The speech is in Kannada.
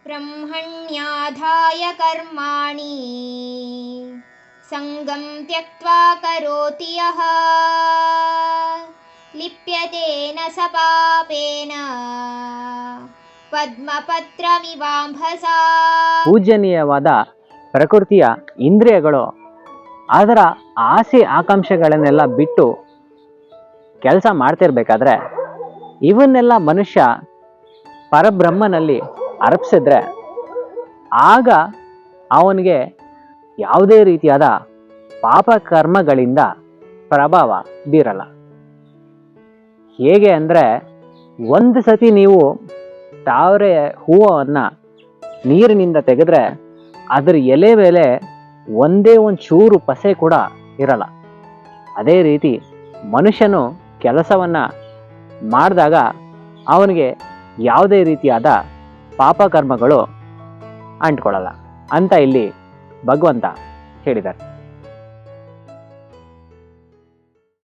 ಬ್ರಹ್ಮಣ್ಯಾಧಾಯ ಕರ್ಮಾಣಿ ಸಂಗಂ ತ್ಯಕ್ತ್ವಾ ಕರೋತಿ ಯಃ ಲಿಪ್ಯತೇನ ಸ ಪಾಪೇನ ಪದ್ಮಪತ್ರಮಿವಾಂಭಸಾ. ಪೂಜನೀಯವಾದ ಪ್ರಕೃತಿಯ ಇಂದ್ರಿಯಗಳು ಅದರ ಆಸೆ ಆಕಾಂಕ್ಷೆಗಳನ್ನೆಲ್ಲ ಬಿಟ್ಟು ಕೆಲಸ ಮಾಡ್ತಿರ್ಬೇಕಾದ್ರೆ ಇವನ್ನೆಲ್ಲ ಮನುಷ್ಯ ಪರಬ್ರಹ್ಮನಲ್ಲಿ ಅರ್ಪಿಸಿದ್ರೆ ಆಗ ಅವನಿಗೆ ಯಾವುದೇ ರೀತಿಯಾದ ಪಾಪಕರ್ಮಗಳಿಂದ ಪ್ರಭಾವ ಬೀರಲ್ಲ. ಹೇಗೆ ಅಂದರೆ, ಒಂದು ಸತಿ ನೀವು ತಾವರೆ ಹೂವನ್ನು ನೀರಿನಿಂದ ತೆಗೆದ್ರೆ ಅದರ ಎಲೆ ಮೇಲೆ ಒಂದೇ ಒಂದು ಚೂರು ಪಸೆ ಕೂಡ ಇರಲ್ಲ. ಅದೇ ರೀತಿ ಮನುಷ್ಯನು ಕೆಲಸವನ್ನು ಮಾಡಿದಾಗ ಅವನಿಗೆ ಯಾವುದೇ ರೀತಿಯಾದ ಪಾಪಕರ್ಮಗಳು ಅಂಟ್ಕೊಳ್ಳಲ್ಲ ಅಂತ ಇಲ್ಲಿ ಭಗವಂತ ಹೇಳಿದ್ದಾರೆ.